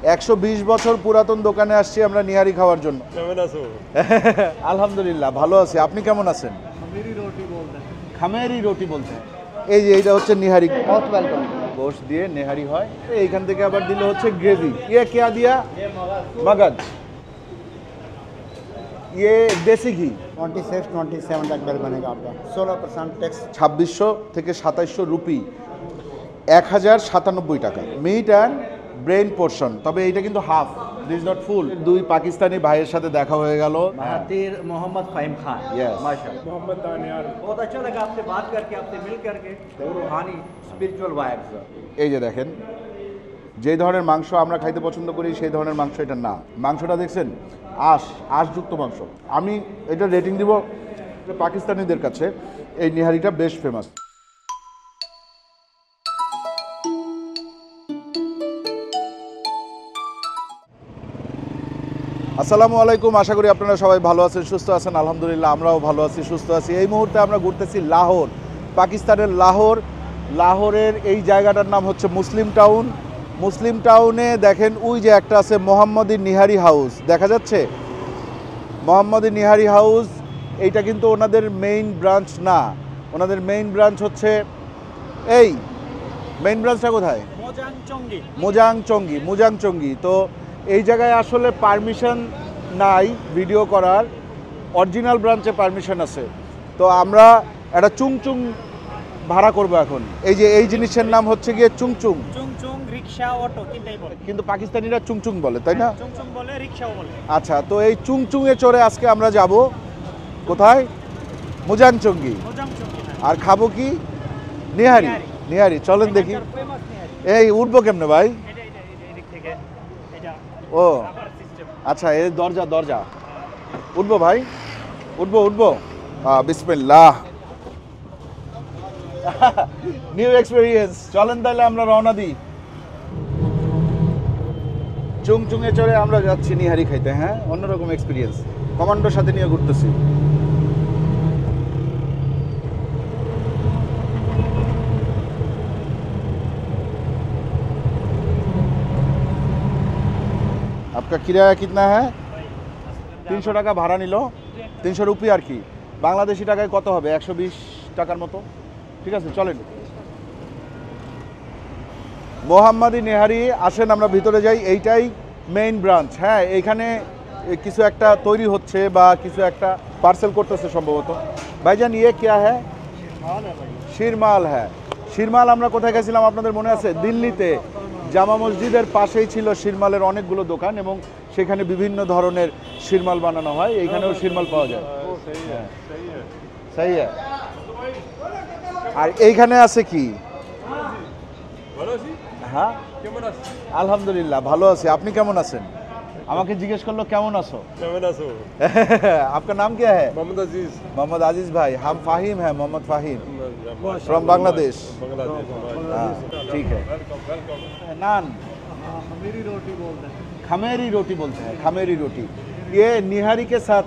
120 বছর পুরাতন দোকানে আসছি আমরা নিহারি খাওয়ার জন্য। কেমন আছো? আলহামদুলিল্লাহ ভালো আছি, আপনি কেমন আছেন? খামেরি রুটি বলতে हैं। খামেরি রুটি বলতে हैं। এই যে এইটা হচ্ছে নিহারি, मोस्ट वेलकम। গোশত দিয়ে নেহারি হয়। এইখান থেকে আবার দিল হচ্ছে গ্রেভি। ये क्या दिया? मगज। ये देसी घी 26-27 तक बिल बनेगा आपका। 16% टैक्स। 2600 থেকে 2700 রুপি, 1097 টাকা। মিট অ্যান্ড ব্রেন পোর্শন, তবে এইটা কিন্তু হাফ, দিস নট ফুল। দুই পাকিস্তানি ভাইয়ের সাথে দেখা হয়ে গেল। महातीर मोहम्मद फ़हीम खान। Yes. माशाल्लाह मोहम्मद दानियार। बहुत अच्छा लगा आपसे बात करके, आपसे मिल करके। रूहानी स्पिरिचुअल वाइब्स। এই যে দেখেন, যেই ধরনের মাংস আমরা খাইতে পছন্দ করি সেই ধরনের মাংস এটা না। মাংসটা দেখছেন, আঁশযুক্ত মাংস। আমি এটা রেটিং দিব পাকিস্তানিদের কাছে এই নিহারিটা বেশ ফেমাস। আসসালামু আলাইকুম, আশা করি আপনারা সবাই ভালো আছেন, সুস্থ আছেন। আলহামদুলিল্লাহ আমরাও ভালো আছি, সুস্থ আছি। এই মুহূর্তে আমরা ঘুরতেছি লাহোর, পাকিস্তানের লাহোর। লাহোরের এই জায়গাটার নাম হচ্ছে মুসলিম টাউন। মুসলিম টাউনে দেখেন ওই যে একটা আছে মোহাম্মদী নিহারি হাউস, দেখা যাচ্ছে মোহাম্মদী নিহারি হাউস। এইটা কিন্তু ওনাদের মেইন ব্রাঞ্চ না, ওনাদের মেইন ব্রাঞ্চ হচ্ছে এই মেইন ব্রাঞ্চটা কোথায়? মুজাংচঙ্গি। তো এই জায়গায় আসলে পারমিশন নাই ভিডিও করার, অরিজিনাল ব্রাঞ্চে পারমিশন আছে। তো আমরা একটা চুংচুং ভাড়া করব এখন। এই যে এই জিনিসের নাম হচ্ছে গিয়ে চুংচুং। রিকশা, অটো তিনটাই বলে। কিন্তু পাকিস্তানিরা চুংচুং বলে, তাই না? চুংচুং বলে, রিকশাও বলে। আচ্ছা, তো এই চুংচুংয়ে চড়ে আজকে আমরা যাব কোথায়? মুজাংচঙ্গি। আর খাবো কি? নিহারি। নিহারি, চলেন দেখি। ফেমাস নিহারি। এই উঠবো কেমনে ভাই? এদিক থেকে এটা ও আবার সিস্টেম। আচ্ছা, এই দরজা উঠবো ভাই, উঠবো। বিসমিল্লাহ। New experience. চলেন তাহলে আমরা রওনা দিই। চুংচুঙে চড়ে আমরা যাচ্ছি নিহারি খাইতে। হ্যাঁ, অন্যরকম এক্সপিরিয়েন্স, কমান্ডোর সাথে নিয়ে ঘুরতেছি। आपका किराया कितना है? 300 টাকা ভাড়া নিল, 300 রুপি আর কি। বাংলাদেশি টাকায় কত হবে? 120 টাকার মতো। ঠিক আছে, চলেন। মোহাম্মদী নেহারি, আসেন আমরা ভিতরে যাই। এইটাই মেইন ব্রাঞ্চ। হ্যাঁ, এইখানে কিছু একটা তৈরি হচ্ছে বা কিছু একটা পার্সেল করতেছে সম্ভবত। ভাইজান ইয়ে কিয়া হ্যাঁ? শিরমাল। হ্যাঁ, শিরমাল আমরা কোথায় গেছিলাম আপনাদের মনে আছে? দিল্লিতে জামা মসজিদের পাশেই ছিল শিরমালের অনেকগুলো দোকান এবং সেখানে বিভিন্ন ধরনের শিরমাল বানানো হয়। এইখানেও শিরমাল পাওয়া যায়। সেই আর এইখানে আছে কি? ভালো আছি। হ্যাঁ, কেমন আছো? আলহামদুলিল্লাহ ভালো আছি, আপনি কেমন আছেন? আমাকে জিজ্ঞেস করলো কেমন আছো। কেমন আছো? आपका नाम क्या है? मोहम्मद अजीज। मोहम्मद आजीज भाई, हम फाहिम हैं, मोहम्मद फाहिम फ्रॉम बांग्लादेश। बांग्लादेश। हाँ, ठीक है। वेलकम। नान खामेरी रोटी बोलते हैं। खमेरी रोटी बोलते हैं, खमेरी रोटी। ये निहारी के साथ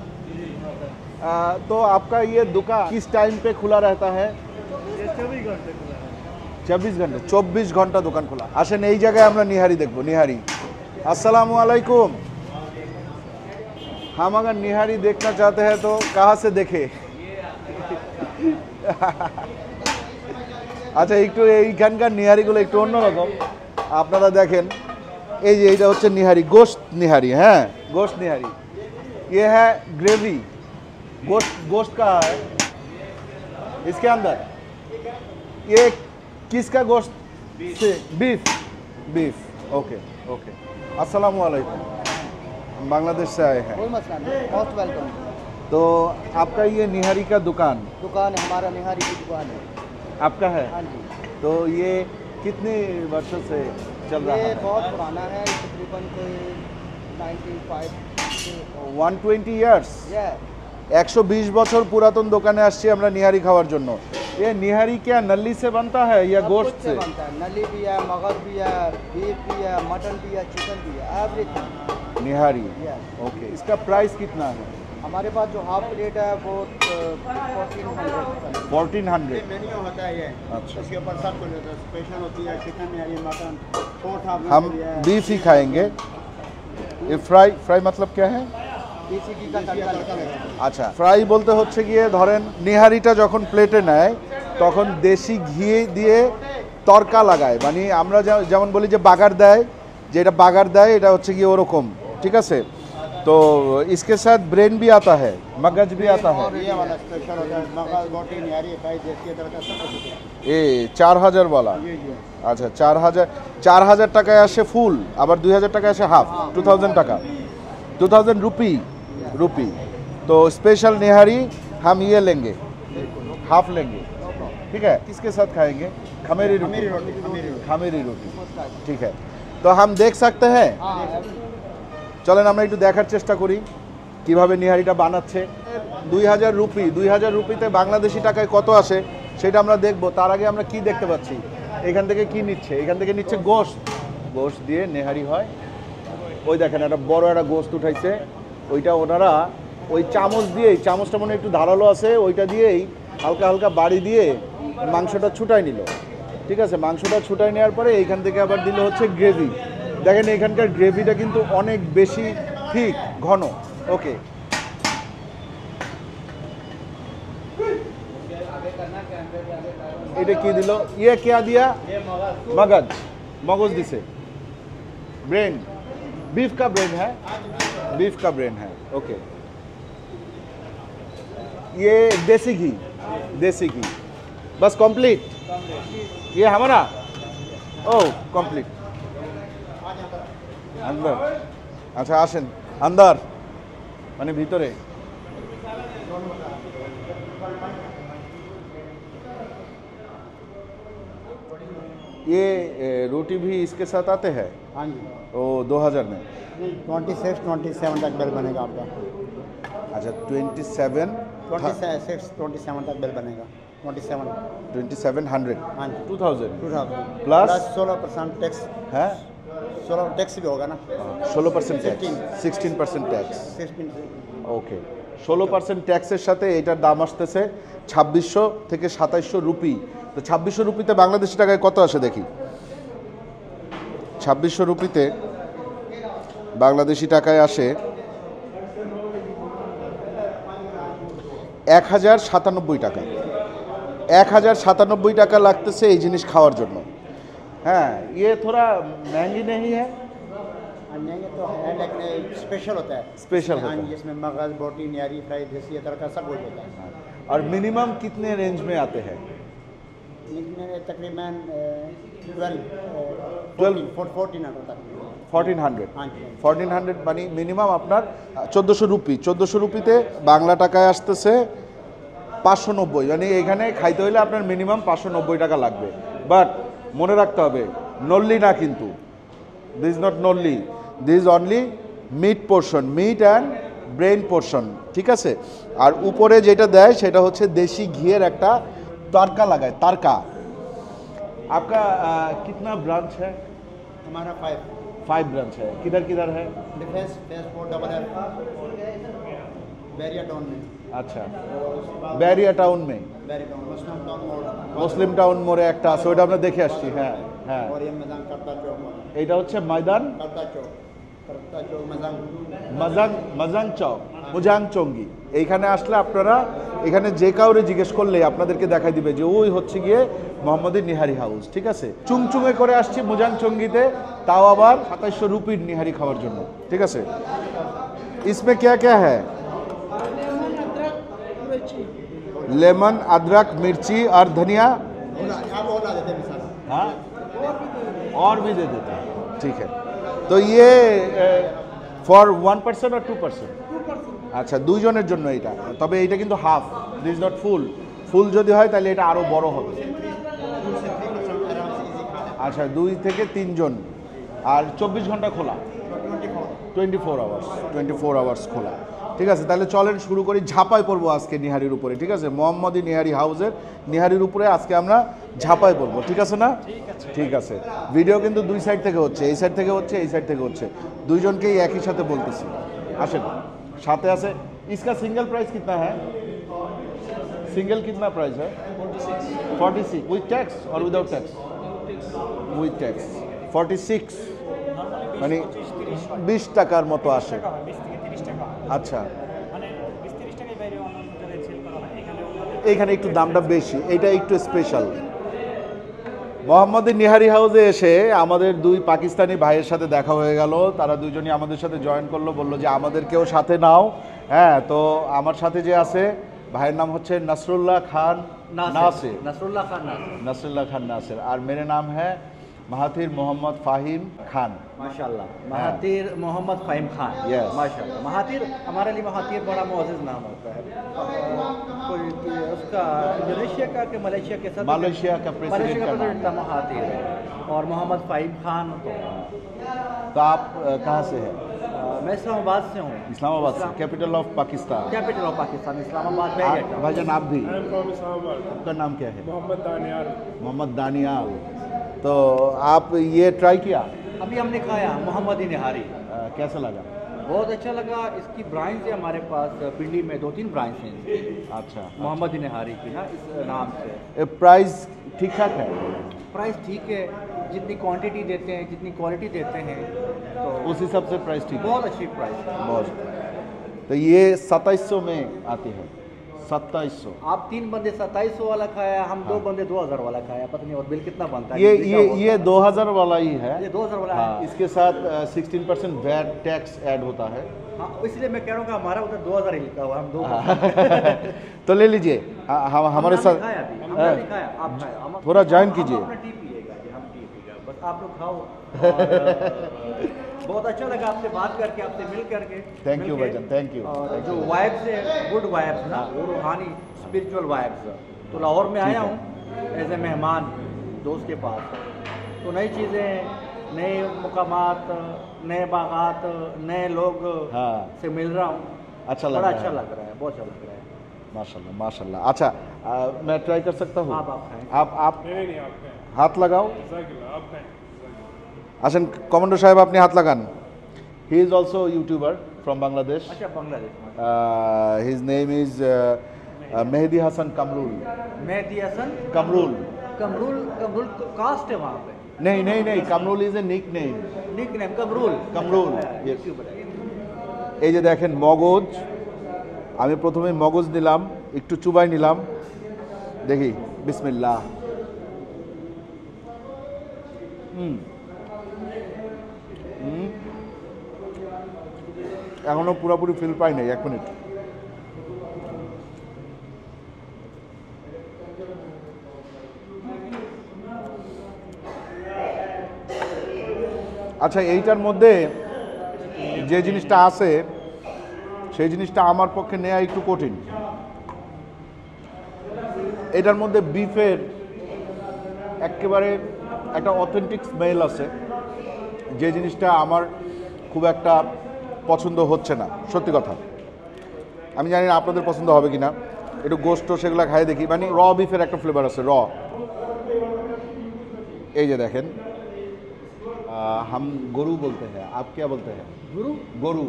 तो आपका ये दुकान किस टाइम पे खुला रहता है? ये 24 घंटे खुला है। 24 घंटे, 24 घंटा दुकान खुला। আসেন এই জায়গায় আমরা নিহারি দেখবো। নিহারি, अस्सलामु अलैकुम। हम अगर निहारी देखना चाहते हैं तो कहाँ से देखे? আচ্ছা, একটু এইখানকার নিহারিগুলো একটু অন্যরকম। আপনারা দেখেন, এই যে এইটা হচ্ছে নিহারি, গোশত নিহারি। হ্যাঁ, গোশত নিহারি। ये है ग्रेवी, गोश्त का है इसके अंदर। ये किसका गोश्त? बीफ। ओके। अस्सलाम वालेकुम, हम बांग्लादेश से आए हैं। कोई मसला नहीं, मोस्ट वेलकम। तो आपका ये निहारी का दुकान दुकान है, हमारा निहारी की दुकान है। आपका है? हाँ जी। तो ये कितने वर्षों से चल रहा ये है? बहुत पुराना है, तकरीबन कोई 95 120 ইয়ার্স। ये 120 বছর পুরাতন দোকানে আসছি আমরা নিহারি খাওয়ার জন্য। ये निहारी क्या नली से बनता है या सब गोश्त कुछ से? बनता है। नली भी है, मगज भी है, बीफ भी है, मटन भी है, चिकन भी है, एवरीथिंग। निहारी। Yes. ओके, इसका प्राइस कितना है? हमारे पास जो हाफ प्लेट है वो 1400 1400। मेन्यू होता है ये। अच्छा। उसके ऊपर सब कुछ होता है, स्पेशल होती है चिकन यानी मटन, पोर्क हम बीफ ही खाएंगे। ये फ्राई मतलब क्या है? देसी का तड़का लगा। আচ্ছা, ফ্রাই বলতে হচ্ছে গিয়ে ধরেন নিহারিটা যখন প্লেটে নেয় তখন দেশি ঘি দিয়ে তড়কা লাগায়, মানে আমরা যেমন বলি যে বাগার দেয়, যে এটা বাগার দেয়, এটা হচ্ছে গিয়ে ওরকম, ঠিক আছে। তো इसके साथ ब्रेन भी आता है, मगज भी आता है। और ये वाला स्पेशल होता है मगज बोटी निहारी फ्राई देसी तड़का सब कुछ होता है। এ 4000 वाला। ये আচ্ছা, 4000 টাকায় আসে ফুল, আবার 2000 টাকায় আসে হাফ, 2000 টাকা, 2000 रुपी। तो स्पेशल निहारी हम ये लेंगे, हाफ लेंगे, ठीक है। किसके साथ खाएंगे? खमेरी रोटी। खमेरी रोटी, ठीक है। तो हम देख सकते हैं, চলেন আমরা একটু দেখার চেষ্টা করি কিভাবে নিহারিটা বানাচ্ছে। 2000 রুপি, 2000 রুপিতে বাংলাদেশি টাকায় কত আসে সেটা আমরা দেখব। তার আগে আমরা কি দেখতে পাচ্ছি, এখান থেকে কি নিচ্ছে? এখান থেকে নিচ্ছে গোশত দিয়ে নেহারি হয়। ওই দেখেন একটা বড় একটা গোশত উঠাইছে, ওইটা ওনারা ওই চামচ দিয়েই, চামচটা মনে হয় একটু ধারালো আছে, ওইটা দিয়েই হালকা হালকা বাড়ি দিয়ে মাংসটা ছুটাই নিল, ঠিক আছে। মাংসটা ছুটাই নেওয়ার পরে এইখান থেকে আবার দিল হচ্ছে গ্রেভি। দেখেন এখানকার গ্রেভিটা কিন্তু অনেক বেশি ঠিক, ঘন। ওকে, এটা কি দিল? ইয়ে কে দিয়া? মগজ দিছে, ब्रेन, बीफ का ब्रेन है, बीफ का ब्रेन है। ओके, ये देसी घी, बस कंप्लीट। ये हमारा कंप्लीट। अंदर, अच्छा आसेन अंदर, माने भीतरे। ये रोटी भी इसके साथ आते हैं? हाँ जी। ओ 2000 में 26 27 तक बिल बनेगा आपका। अच्छा 27 27 तक बिल बनेगा। 2700 हाँ जी। 2000 प्लस प्लस 16% टैक्स है, 16 टैक्स भी होगा ना। 16% ট্যাক্স, 16% ট্যাক্স। ওকে, 16% ট্যাক্সের সাথে এটার দাম আসতেছে 2600 থেকে 2700 রুপি। তো 2600 রুপিতে বাংলাদেশি টাকায় কত আসে দেখি। 2600 রুপিতে বাংলাদেশি টাকায় আসে 1097 টাকা। 1097 টাকা লাগতেছে এই জিনিস খাওয়ার জন্য। হ্যাঁ, ये थोड़ा महंगी नहीं है? नहीं तो है लेकिन स्पेशल होता है। स्पेशल हाँ होता है। जी, इसमें मगज बोटी निहारी फ्राई देसी तड़का सब कुछ होता है। और मिनिमम कितने रेंज में आते हैं? इसमें तकरीबन 12 1400 तक। 1400। हाँ जी। 1400 মানে মিনিমাম আপনার 1400 রুপি। 1400 রুপিতে বাংলা টাকায় আসতেছে 590। মানে এখানে খাইতে হলে আপনার মিনিমাম 590 টাকা লাগবে। বাট মনে রাখতে হবে, নল্লি না কিন্তু, দিস নট নল্লি, this only meat portion, meat and brain portion, ঠিক আছে। আর উপরে যেটা দেয় সেটা হচ্ছে দেশি ঘিয়ের একটা तड़का लगाए, तड़का। आपका कितना ब्रांच है? हमारा 5 ब्रांच है। किधर किधर है? डिफेंस फेस 4 बैरिया टाउन में। अच्छा, बैरिया टाउन में, बैरिया टाउन मुस्लिम टाउन मोड़। মুসলিম টাউন মোড়ে একটা আছে, ওইটা আমরা দেখে আসছি। হ্যাঁ হ্যাঁ, और ये मैदान करता चौक मोड़। এইটা হচ্ছে ময়দান करता चौक मैदान। মাজাং চক, মুজাং চঙ্গি। এইখানে আসলে আপনারা এখানে যে কাউরে জিজ্ঞেস করলে আপনাদেরকে দেখাই দিবে যে ওই হচ্ছে গিয়ে মোহাম্মদী নিহারি হাউস, ঠিক আছে। চুংচুঙে করে আসছি মুজাং চঙ্গিতে, তাও আবার 2700 রুপির নিহারি খাওয়ার জন্য, ঠিক আছে। इसमें क्या क्या है? लेमन, अदरक, मिर्ची और धनिया। आप और ला देते हैं मिसाल। हाँ, और भी दे देते हैं, ठीक है। तो ये फॉर 1% और 2%? আচ্ছা, দুইজনের জন্য এটা। তবে এটা কিন্তু হাফ, দিস নট ফুল। ফুল যদি হয় তাহলে এটা আরও বড় হবে। আচ্ছা, 2 থেকে 3 জন। আর 24 ঘন্টা খোলা, 24 আওয়ার্স খোলা, ঠিক আছে। তাহলে চলেন শুরু করি, ঝাঁপাই পড়বো আজকে নিহারির উপরে, ঠিক আছে। মোহাম্মদী নিহারি হাউসের নিহারির উপরে আজকে আমরা ঝাঁপাই পড়বো, ঠিক আছে না? ঠিক আছে। ভিডিও কিন্তু 2 সাইড থেকে হচ্ছে, এই সাইড থেকে হচ্ছে, এই সাইড থেকে হচ্ছে, দুইজনকেই একই সাথে বলতেছি। আসেন, সাথে আছে इसका सिंगल प्राइस कितना है? सिंगल कितना प्राइस है? 46 विथ टैक्स और विदाउट टैक्स? উইথ ট্যাক্স 46 মানে 20 টাকার মতো আসে। 20 থেকে 30 টাকা আচ্ছা, মানে 20-30 টাকায় বাইরে অন্যান্য জায়গায় সেল করা হয়, এইখানে একটু দামটা বেশি, এটা একটু স্পেশাল। মোহাম্মদী নিহারি হাউসে এসে আমাদের দুই পাকিস্তানি ভাইয়ের সাথে দেখা হয়ে গেল। তারা দুজনই আমাদের সাথে জয়েন করলো, বললো যে আমাদেরকেও সাথে নাও। হ্যাঁ, তো আমার সাথে যে আছে ভাইয়ের নাম হচ্ছে नसरुल्लाह खान नासिर। नसरुल्लाह खान नासिर। नसरुल्लाह खान नासिर। और मेरे नाम है महातिर मोहम्मद फ़ाहिम खान। माशाल्लाह, महातिर मोहम्मद फ़हीम खान। Yes. माशाल्लाह, महातिर हमारे लिए महातिर बड़ा मुअज़्ज़ज़ नाम होता है। कोई उसका इंडोनेशिया का कि मलेशिया के साथ मलेशिया का प्रेसिडेंट का नाम था महातिर, और मोहम्मद फ़हीम खान। तो आप कहाँ से हैं? मैं इस्लामाबाद से हूँ। इस्लामाबाद से, capital of Pakistan. Capital of Pakistan Islamabad में ही रहता हूँ। भाईजान आप भी, आई एम फ्रॉम इस्लामाबाद। आपका नाम क्या है? मोहम्मद दानियाल। मोहम्मद दानियाल। तो आप ये ट्राई किया? अभी हमने खाया मोहम्मदी निहारी, कैसा लगा? बहुत अच्छा लगा। इसकी ब्रांच है हमारे पास पिंडी में, 2-3 ब्रांच हैं इसकी, अच्छा, मोहम्मदी निहारी की ना, इस नाम से। प्राइस ठीक ठाक है? प्राइस ठीक है, जितनी क्वांटिटी देते हैं, जितनी क्वालिटी देते हैं, तो उस हिसाब से प्राइस ठीक है। बहुत अच्छी प्राइस है। बहुत। तो ये 2700 में आती है, 2700। आप 3 बंदे 2700 वाला खाया, हम 2 बंदे 2000 वाला खाया, पता नहीं और बिल कितना बनता है। ये 2000 वाला ही है। ये 2000 वाला हाँ, है। इसके साथ 16% वैट टैक्स ऐड होता है। हाँ, इसलिए मैं कह रहा हूँ कि हमारा उधर 2000 ही लिखा हुआ है, हम 2 तो ले लीजिए, हम हमारे साथ खाया अभी, हमने हाँ, नहीं खाया, आप खाया। हम थोड़ा ज्वाइन हम कीजिए। अपना टी पिएगा, हम टी पिएगा, बस आप लोग खाओ। और बहुत अच्छा लगा आपसे बात करके, आपसे मिल करके। Thank you, मिलके। भाईजान, thank you। और जो वाइब्स है, गुड वाइब्स ना, वो रूहानी स्पिरिचुअल वाइब्स। तो लाहौर में आया हूँ एज ए मेहमान दोस्त के पास, तो नई चीज़ें, नए मुकामात, नए बागात, नए लोग हाँ। से मिल रहा हूँ। अच्छा लग बड़ा रहा है। अच्छा लग रहा है, बहुत अच्छा लग रहा है। माशाल्लाह माशाल्लाह। अच्छा, मैं ट्राई कर सकता हूँ? आप खाएं। आप नहीं आप खाएं। हाथ लगाओ। जज़ाकिल्लाह, आप खाएं। আসেন কমান্ডো সাহেব, আপনি হাত লাগান। He is also YouTuber from Bangladesh. अच्छा, बांग्लादेश में his name is Mehedi Hasan Kamrul. Mehdi Hasan Kamrul Kamrul. Kamrul caste है वहाँ पे, नहीं नहीं नहीं, Kamrul is a nickname. Nickname Kamrul. Kamrul, yes। YouTuber है। এই যে দেখেন মগজ, আমি প্রথমে মগজ নিলাম, একটু চুবাই নিলাম, দেখি বিসমিল্লাহ। এখনো পুরোপুরি ফিল পাই নাই, 1 মিনিট। আচ্ছা, এইটার মধ্যে যে জিনিসটা আছে সেই জিনিসটা আমার পক্ষে নেওয়া একটু কঠিন। এটার মধ্যে বিফের একেবারে একটা অথেন্টিক স্মেল আছে, যে জিনিসটা আমার খুব একটা পছন্দ হচ্ছে না, সত্যি কথা। আমি জানি না আপনাদের পছন্দ হবে কি না, একটু গোস্ত সেগুলো খাই দেখি। মানে র বিফের একটা ফ্লেভার আছে, র। এই যে দেখেন, हम गरु बोलते हैं, आप क्या बोलते हैं? गुरु गरु।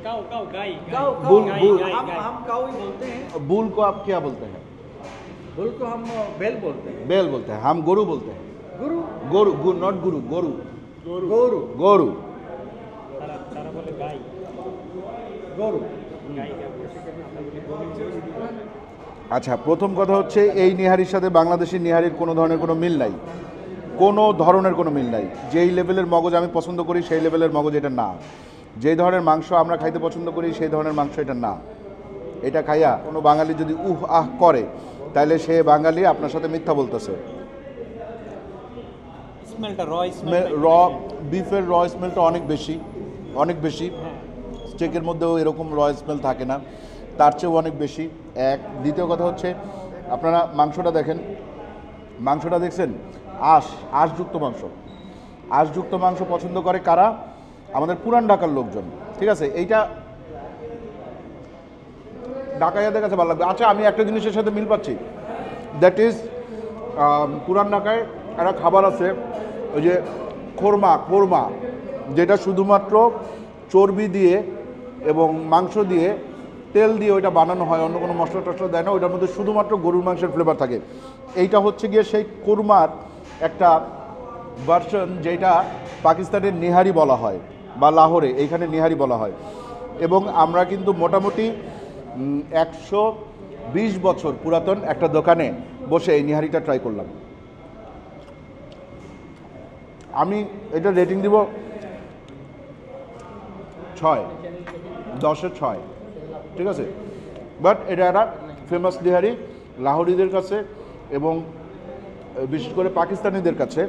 কাউ কাউ গাই काऊ बुल काऊ बुल हम काऊ ही बोलते हैं। बुल को आप क्या बोलते हैं? बुल को हम बेल बोलते हैं। बेल बोलते हैं, हम गरु बोलते हैं। गुरु गरु, नॉट गुरु, गरु। गोरु गरु। তারা তারা বলে গাই गोरु। গাই আমরা বলি গরু। আচ্ছা, প্রথম কথা হচ্ছে এই নিহারির সাথে বাংলাদেশি নিহারির কোনো ধরনের কোনো মিল নাই, কোনো ধরনের কোনো মিল নাই। যেই লেভেলের মগজ আমি পছন্দ করি সেই লেভেলের মগজ এটা না। যেই ধরনের মাংস আমরা খাইতে পছন্দ করি সেই ধরনের মাংস এটা না। এটা খাইয়া কোনো বাঙালি যদি উহ আহ করে তাহলে সে বাঙালি আপনার সাথে মিথ্যা বলতেছে। স্মেলটা র স্মেল র বিফের র স্মেলটা অনেক বেশি, অনেক বেশি। স্টেকের মধ্যেও এরকম র স্মেল থাকে না, তার চেয়েও অনেক বেশি। এক, দ্বিতীয় কথা হচ্ছে আপনারা মাংসটা দেখেন, মাংসটা দেখছেন আঁশযুক্ত মাংস। আঁশযুক্ত মাংস পছন্দ করে কারা? আমাদের পুরান ঢাকার লোকজন, ঠিক আছে। এইটা ঢাকাইয়াদের কাছে ভালো লাগবে। আচ্ছা, আমি একটা জিনিসের সাথে মিল পাচ্ছি, দ্যাট ইজ পুরান ঢাকায় একটা খাবার আছে, ওই যে কোরমা, যেটা শুধুমাত্র চর্বি দিয়ে এবং মাংস দিয়ে তেল দিয়ে ওইটা বানানো হয়, অন্য কোনো মশলা টশলা দেয় না, ওইটার মধ্যে শুধুমাত্র গরুর মাংসের ফ্লেভার থাকে। এইটা হচ্ছে গিয়ে সেই কোরমার একটা ভার্সন, যেটা পাকিস্তানের নিহারি বলা হয় বা লাহোরে এইখানে নিহারি বলা হয়। এবং আমরা কিন্তু মোটামুটি 120 বছর পুরাতন একটা দোকানে বসে এই নিহারিটা ট্রাই করলাম। আমি এটা রেটিং দিব 6, 10-এ 6, ঠিক আছে। বাট এটা একটা ফেমাস নিহারি লাহোরিদের কাছে, এবং বিশেষ করে পাকিস্তানিদের কাছে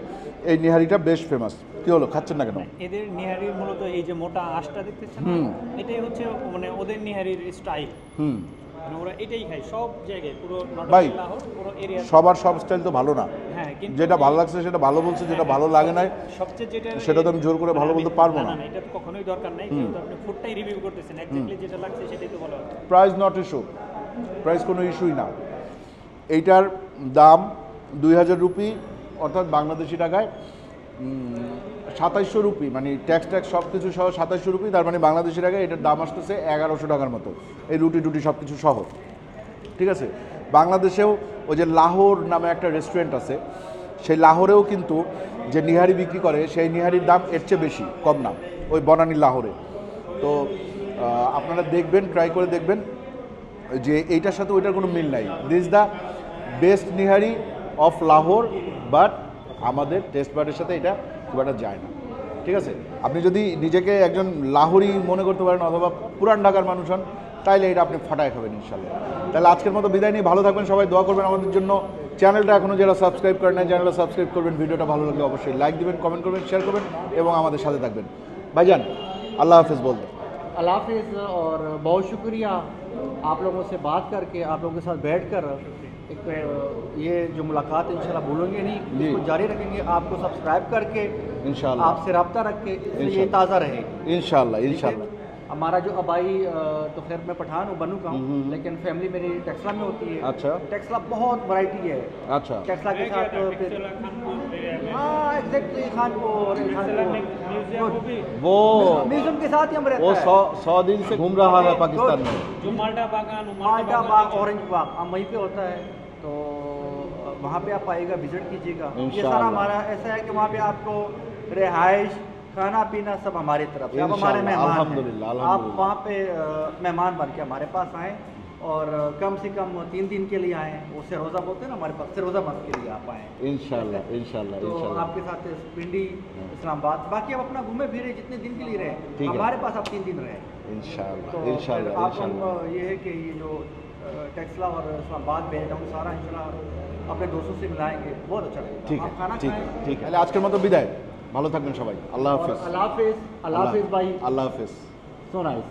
এই নিহারিটা বেশ ফেমাস। কি হলো, খাচ্ছেন না কেন? এদের নিহারির মূলত এই যে মোটা আঁশটা দেখতেছেন না, এটাই হচ্ছে মানে ওদের নিহারির স্টাইল। মানে ওরা এটাই খায় সব জায়গায়, পুরো ভাই, লাহোর পুরো এরিয়া। সবার সব স্টাইল তো ভালো না। হ্যাঁ, কিন্তু যেটা ভালো লাগছে সেটা ভালো বলছে, যেটা ভালো লাগে না সবচেয়ে যেটা সেটা তো আমি জোর করে ভালো বলতে পারবো না। এটা তো কখনোই দরকার নাই, কিন্তু আপনি ফুডটাই রিভিউ করতেছেন, এক্স্যাক্টলি যেটা লাগছে সেটাই তো বলা হবে। প্রাইস নট ইস্যু, প্রাইস কোনো ইস্যুই না। এইটার দাম 2000 রুপি, অর্থাৎ বাংলাদেশি টাকায় 2700 রুপি, মানে ট্যাক্স সব কিছু সহ 2700 রুপি। তার মানে বাংলাদেশি টাকায় এটার দাম আসতেছে 1100 টাকার মতো, এই রুটি টুটি সব কিছু সহ, ঠিক আছে। বাংলাদেশেও ওই যে লাহোর নামে একটা রেস্টুরেন্ট আছে, সেই লাহোরেও কিন্তু যে নিহারি বিক্রি করে সেই নিহারির দাম এর চেয়ে বেশি, কম না, ওই বনানী লাহোরে। তো আপনারা দেখবেন, ট্রাই করে দেখবেন যে এইটার সাথে ওইটার কোনো মিল নাই। This the best nihari of Lahore, but আমাদের টেস্ট বাডের সাথে এটা খুব একটা যায় না, ঠিক আছে। আপনি যদি নিজেকে একজন লাহোরি মনে করতে পারেন অথবা পুরান ঢাকার মানুষ হন, তাইলে এটা আপনি ফাটায় খাবেন ইনশাল্লাহ। তাহলে আজকের মতো বিদায় নিয়ে ভালো থাকবেন সবাই, দোয়া করবেন আমাদের জন্য। চ্যানেলটা এখনও যারা সাবস্ক্রাইব করেন না, চ্যানেলটা সাবস্ক্রাইব করবেন। ভিডিওটা ভালো লাগলে অবশ্যই লাইক দিবেন, কমেন্ট করবেন, শেয়ার করবেন এবং আমাদের সাথে থাকবেন। ভাইজান, আল্লাহ হাফেজ বলবেন। अल्लाह हाफिज़, और बहुत शुक्रिया आप लोगों से बात करके, आप लोगों के साथ बैठकर एक ये जो मुलाकात इंशाल्लाह भूलेंगे नहीं, जी। इसको जारी रखेंगे। आपको सब्सक्राइब करके इंशाल्लाह आपसे रब्ता रख के, इसलिए ये इंशाल्लाह। ताज़ा रहेगी। इंशाल्लाह ठीक है? इंशाल्लाह। हमारा जो अबाई, तो खैर मैं पठान हूँ, बनू का हूँ, लेकिन फैमिली मेरी टेक्सला में होती है। अच्छा। टेक्सला बहुत वैरायटी है। अच्छा, टेक्सला के साथ फिर हाँ एग्जैक्टली खानपुर वो म्यूजियम के साथ ही हम रहते वो हैं। 100 दिन से घूम रहा है पाकिस्तान में। जो माल्टा बागान, माल्टा बाग, ऑरेंज बाग, हम वहीं पे होता है, तो वहाँ पे आप आइएगा, विजिट कीजिएगा। ये इंशाअल्लाह। सारा हमारा ऐसा है कि वहाँ पे आपको रिहाइश, खाना पीना सब हमारी तरफ से। आप हमारे इंशाअल्लाह, मेहमान हैं। अल्हम्दुलिल्लाह, आप अल्हम्दुलिल्लाह। वहाँ पे मेहमान बन के हमारे पास आएँ, और कम से कम 3 दिन के लिए आएँ। वो सिरोज़ा बोलते हैं ना हमारे पास, सिरोज़ा बंद के लिए आप आएँ। इंशाल्लाह इंशाल्लाह तो इंशाल्लाह। आपके साथ पिंडी, इस्लामाबाद, बाकी आप अपना घूमे फिरे जितने दिन के लिए रहे, ठीक है। हमारे पास आप 3 दिन रहे। इंशाल्लाह तो इंशाल्लाह आप इंशाल्लाह। ये है कि ये जो टेक्सला और इस्लामाबाद भेज रहा हूँ, सारा इंशाल्लाह अपने दोस्तों से मिलाएंगे, बहुत अच्छा लगेगा। ठीक आप खाना है, ठीक खाएं। है, ठीक है। তাহলে আজকের মতো বিদায়, ভালো থাকবেন সবাই, আল্লাহ और হাফেজ। अल्लाह हाफिज़, अल्लाह हाफिज़ भाई, আল্লাহ হাফেজ। So nice.